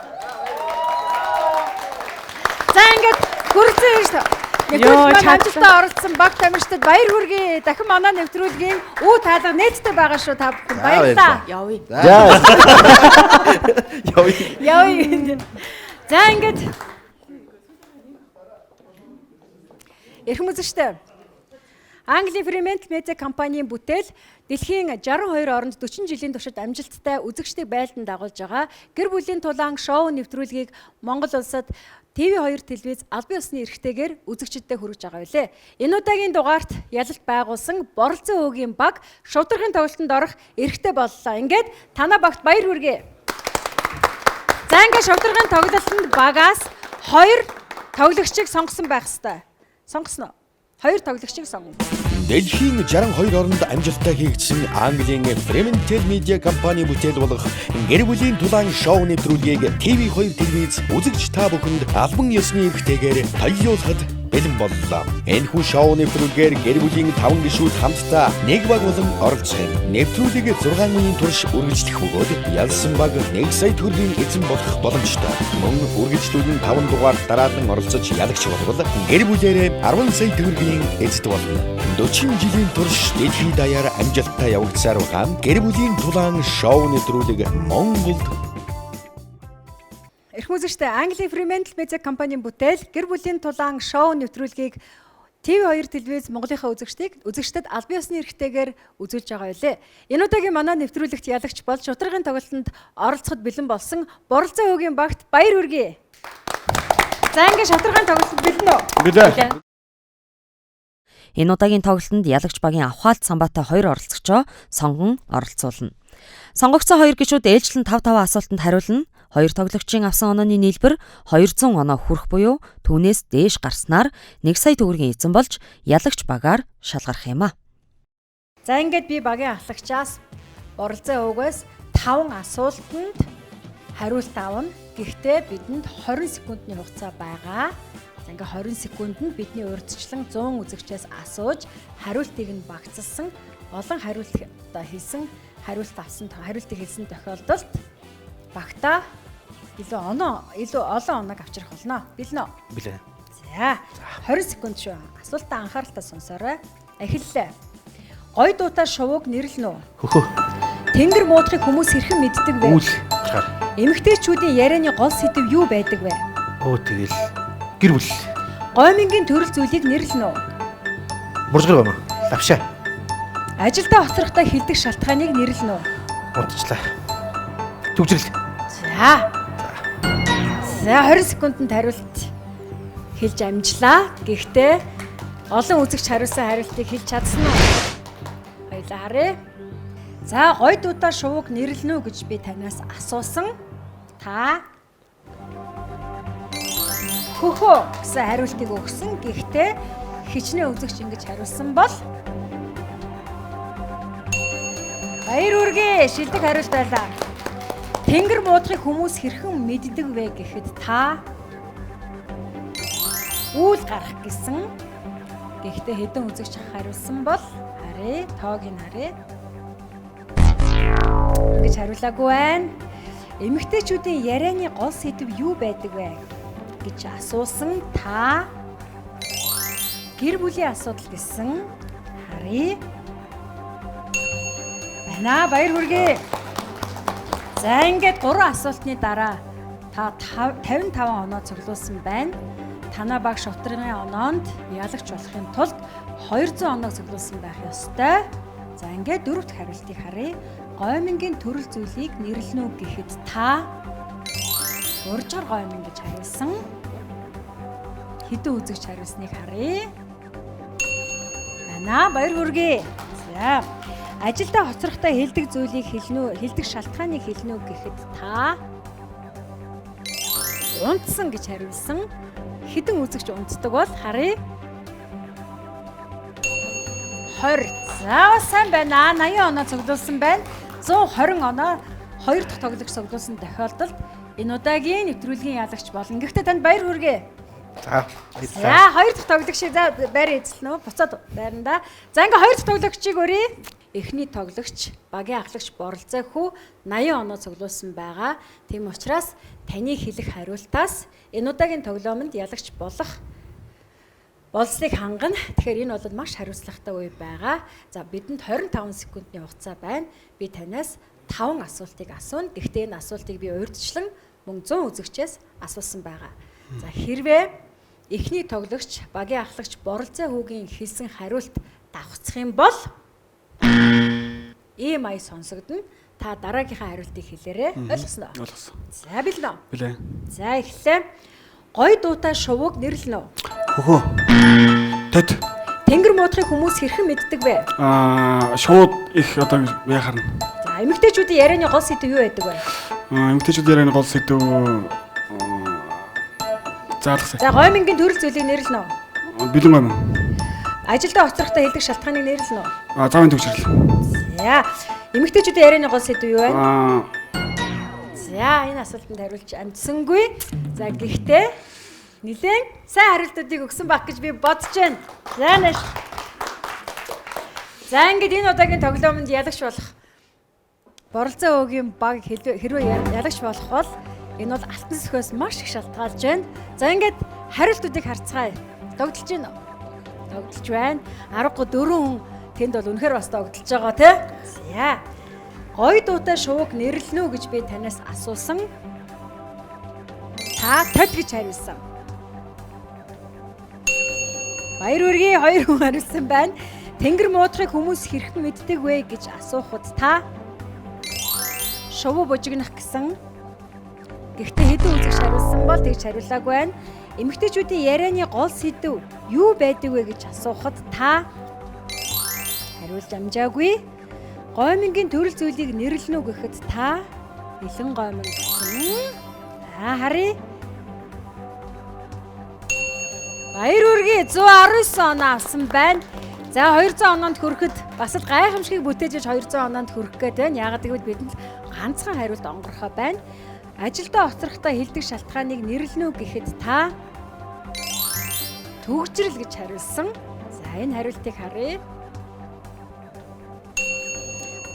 За ингээд хүрэлцэн Нэвтрүүлгийн амжилтанд оролцсон баг тамирчдад баяр хүргэе. Дахин манай нэвтрүүлгийн үе таалга нээлттэй байгаа шүү та бүхэн. Баярлалаа. Явъя. Явъя. За ингээд эрхэм үзэгчтэй. Английн Fremantle Media компанийн бүтээл дэлхийн 62 оронд 40 жилийн туршид амжилттай үзэгчдийг байлдан дагуулж байгаа гэр бүлийн тулаан шоу нэвтрүүлгийг Монгол улсад TV2 телевиз албан ёсны эрхтэйгээр үзэгчдэд хүргэж байгаа билээ. Энэ удаагийн дугаарт ялалт байгуулсан Боролцсон өвгийн баг шударгын тоглолтод орох эрхтэй боллоо. Ингээд танаа багт баяр хүргэе. За ингээд шударгын тоглолтод багаас 2 тоглогчийг сонгосон байх ёстой. Сонгосноо? 2 тоглогчийг сонгоно. Дэлхийн 62 оронд амжилттай хийгдсэн Английн Fremantle Media компани бүтээл болох гэр бүлийн тулаан шоу нэвтрүүлгийг TV2 телевиз үзэгч та бүхэнд албан ёсны эрхтэйгээр толиулахад бэлэн боллоо. Энэхүү шоу нэвтрүүлгээр гэр бүлийн 5 гишүүд хамтдаа нэг баг болон оролцох. Нэвтрүүлэг 6 үеийн турш үргэлжлэх бөгөөд ялсан баг 1 сая төгрөгийн эзэн болох боломжтой. Мөн үргэлжлүүлэн 5 дугаар дараалан оролцож ялагч болбол гэр бүлээрээ 10 сая төгрөгийн эзэд болно. 40 жилийн турш дэлхийд даяар амжилттай явагдсаар байгаа гэр бүлийн тулаан шоу нэвтрүүлэг Монголд Эрхэм үзэгчтэй Английн Fremantle Media компанийн бүтээл гэр бүлийн тулаан шоу нэвтрүүлгийг TV2 телевиз Монголынхаа үзэгчдэд албан ёсны эрхтэйгээр үзүүлж байгаа билээ. Энэ удаагийн манай нэвтрүүлэгт ялагч болж шударгын тоглолтод оролцоход бэлэн болсон Боролцсон өвгийн багт баяр хүргэе. За ингээд шударгын тоглолтод бэлэн үү? Билээ. Энэ удаагийн тоглолтод ялагч багийн авхаалт самбаатай 2 оролцогчоо сонгон оролцуулна. Сонгогдсон 2 гишүүд ээлжлэн 5 асуултанд хариулна. 2 тоглогчийн авсан онооны нийлбэр 200 оноо хүрэх буюу түүнээс дээш гарснаар 1 сая төгрөгийн эзэн болж ялагч багаар шалгарах юм а. За ингээд би багийн ахлагчаас Боролцсон өвгөөс 5 асуултанд хариулт авна. Гэхдээ бидэнд 20 секундны хугацаа байгаа. За ингээд 20 секундэд бидний урьдчилан 100 үзэгчээс асууж хариултыг нь багцлсан олон хариултыг хэлсэн тохиолдолд багтаа илүү олон оног авчрах болно. Билнэ үү? Билээ. За 20 секунд шүү. Асуултаа анхааралтай сонсоорой. Эхэллээ. Гой дуутай шувууг нэрлэнэ үү? Хөхөө. Тэнгэр муудахыг хүмүүс хэрхэн мэддэг вэ? Үл. Эмэгтэйчүүдийн ярианы гол сэдэв юу байдаг вэ? Тэгэл гэр бүл. Гомингийн төрөл зүйлийг нэрлэнэ үү? Буржгар гомоо. Лавшаа. Ажилдаа хоцрохтой хилдэг шалтгааныг нэрлэнэ үү? Унтчлаа. Төвжрэл. За 20 секундэд хариулт хэлж амжлаа. Гэхдээ олон үзэгч хариулсан хариултыг хэлж чадсан уу? Хоёлаа харъя. За гой дуудаа шувууг нэрлэнэ үү гэж би танаас асуусан. Та хөхөө гэсэн хариултыг өгсөн. Гэхдээ хичнээн үзэгч ингэж хариулсан бол баяр хүргэе. Шилдэг хариулт байлаа. Тэнгэр муудахыг хүмүүс хэрхэн мэддэг вэ гэхэд та үл гарах гэсэн. Гэхдээ хэдэн үзэгч хариулсан бол харъя, тоог нь харъя. Ингэж хариулаагүй байна. Эмэгтэйчүүдийн ярианы гол сэдэв юу байдаг вэ гэж асуусан. Та гэр бүлийн асуудал гэсэн. Харъя. Байна, баяр хүргэе. За ингээд 3 асуултны дараа та 55 оноо цуглуулсан байна. Танаа баг шударгын оноонд ялагч болохын тулд 200 оноо цуглуулсан байх ёстой. За ингээд 4 дахь хариултыг харъя. Гомингийн төрөл зүйлийг нэрлэнэ үү гэхэд та уржгар гомин гэж хариулсан. Хэдэн үзэгч хариулсныг харъя. Байна, баяр хүргэе. За ажилдаа хоцрохтой хилдэг зүйлийг хэлнэ үү, хилдэг шалтгааныг хэлнэ үү гэхэд та унтсан гэж хариулсан. Хэдэн үзэгч унтдаг бол харъя. 20. За сайн байна. 80 оноо цуглуулсан байна. 120 оноо 2 дахь тоглогч цуглуулсан тохиолдолд энэ удаагийн нэвтрүүлгийн ялагч болно. Гэхдээ танд баяр хүргэе. За 2 дахь тоглогчийг байр эзэлнэ үү? Буцаад байранда. За ингээ 2 дахь тоглогчийг өрье. Эхний тоглогч багийн ахлагч Боролцсон хүү 80 оноо цуглуулсан байгаа. Тийм учраас таны хэлэх хариултаас энэ удаагийн тоглоомонд ялагч болох болцлыг хангана. Тэгэхээр энэ бол маш хариуцлагатай үе байгаа. За бидэнд 25 секундын хугацаа байна. Би танаас 5 асуултыг асууна. Гэхдээ энэ асуултыг би урьдчилан мөн 100 үзэгчээс асуусан байгаа. За хэрвээ эхний тоглогч багийн ахлагч Боролцоо хүүгийн хэлсэн хариулт давхцах юм бол ийм ая сонсогдно. Та дараагийнхаа хариултыг хэлээрэй. Ойлгосноо? Ойлгосон. За билнэ. Билээ. За эхлэе. Гой дуутай шувууг нэрлэнэ үү? Хөхөө. Тэд. Тэнгэр муудахыг хүмүүс хэрхэн мэддэг вэ? Шууд их одоо яа харна. За эмэгтэйчүүдийн ярианы гол сэдв юу байдаг вэ? Эмэгтэйчүүдийн ярианы гол сэдв заалгасаа. За гоймингийн төрөл зүйлийг нэрлэнэ үү? Бэлэн гоймон. Ажилдаа хоцрохдоо хэлдэг шалтгааныг нэрлэнэ үү? Завын төвчрөл. За эмэгтэйчүүдийн ярианы гол сэдв юу вэ? За энэ асуултанд хариулж амжсангүй. За гэхдээ нэлээд сайн хариултуудыг өгсөн баг гэж би бодож байна. За нааш. За ингээд энэ удаагийн тоглоомонд ялагч болох Боролцоо өөгийн баг хэрвээ ялагч болох бол энэ бол алтан сөхөөс маш их шалтгаалж байна. За ингээд хариултуудыг харцгаая. Догдолж байна уу? Догдолж байна. 14 хүн тэнд бол үнэхээр бас догдолж байгаа тий. За. Гой дуутай шувууг нэрлэнэ үү гэж би танаас асуусан. Та тод гэж хариулсан. Баяр үргээ 2 хүн хариулсан байна. Тэнгэр муудахыг хүмүүс хэрхэн мэддэг вэ гэж асуухад та шувуу бужигнах гэсэн. Гэхдээ хэдэн үзэгч хариулсан бол тэгж хариулаагүй байна. Эмэгтэйчүүдийн ярианы гол сэдв юу байдаг вэ гэж асуухад та хариулж амжаагүй. Гоймингийн төрөл зүйлийг нэрлэнэ үү гэхэд та бэлэн гоймон гэсэн. Харъя. Баяр үргээ 119 оноо авсан байна. За 200 оноонд хүрэхэд бас л гайхамшигыг бүтээж 200 оноонд хүрэх гээд байна. Яагаад гэвэл бидэнд ганцхан хариулт онгорхоо байна. Ажилдаа хоцрохдоо хэлдэг шалтгааныг нэрлэнэ үү гэхэд та төгжрөл гэж хариулсан. За энэ хариултыг харъя.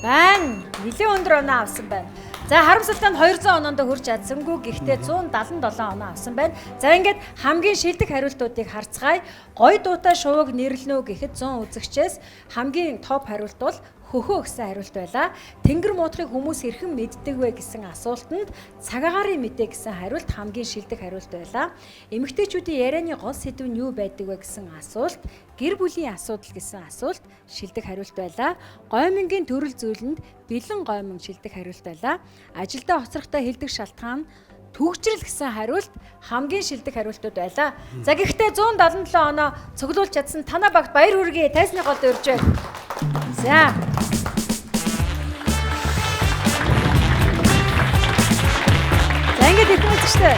Байн нэлээд өндөр оноо авсан байна. За харамсалтай нь 200 оноонд хүрч чадсангүй. Гэхдээ 177 оноо авсан байна. За ингээд хамгийн шилдэг хариултуудыг харцгаая. Гой дуутай шувууг нэрлэнэ үү гэхэд 100 үзэгчээс хамгийн топ хариулт бол хөхөө гэсэн хариулт байлаа. Тэнгэр муудахыг хүмүүс хэрхэн мэддэг вэ гэсэн асуултанд цагаагаарын мэдээ гэсэн хариулт хамгийн шилдэг хариулт байлаа. Эмэгтэйчүүдийн ярианы гол сэдв нь юу байдаг вэ гэсэн асуулт, гэр бүлийн асуудал гэсэн асуулт шилдэг хариулт байлаа. Гоймингийн төрөл зүйлэнд бэлэн гоймон шилдэг хариулт байлаа. Ажилдаа хоцрохдоо хэлдэг шалтгаан төгжрөл гэсэн хариулт хамгийн шилдэг хариултууд байлаа. За гэхдээ 177 оноо цуглуулж чадсан танаа багт баяр хүргэе. Тайсны голд урьж байна. За. За ингээд их үзэгчтэй.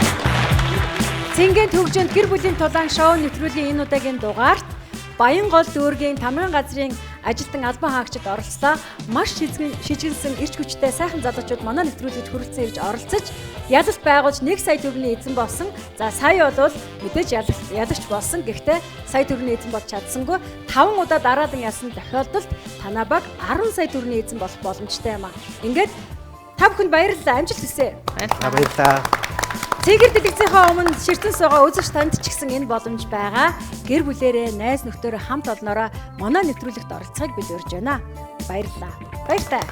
Цэнгийн төгжөнд гэр бүлийн тулаан шоу нэвтрүүлгийн энэ удаагийн дугаарт Баян гол дүүргийн тамирын газрын ажилтан албан хаагчид оролцлоо. Маш шижгэлсэн эрч хүчтэй сайхан залуучууд манай нэвтрүүлэгт хүрэлцэн ирж оролцож ялалт байгуулж 1 сая төгрөгийн эзэн болсон. За сая бол мэдээж ялагч болсон. Гэхдээ сая төгрөгийн эзэн болж чадсангүй. 5 удаа дараалан ялсан тохиолдолд танаа баг 10 сая төгрөгийн эзэн болох боломжтой юм аа. Ингээд та бүхэнд баярлалаа. Амжилт хүсье. Баярлалаа. Цэгэр дэлгэцийнхаа өмнө ширтэн суугаа үзэгч танд ч гэсэн энэ боломж байгаа. Гэр бүлэрээ, найз нөхдөөрөө хамт олноороо манай нэвтрүүлэгт оролцохыг бид урьж байна. Баярлалаа. Баяртай.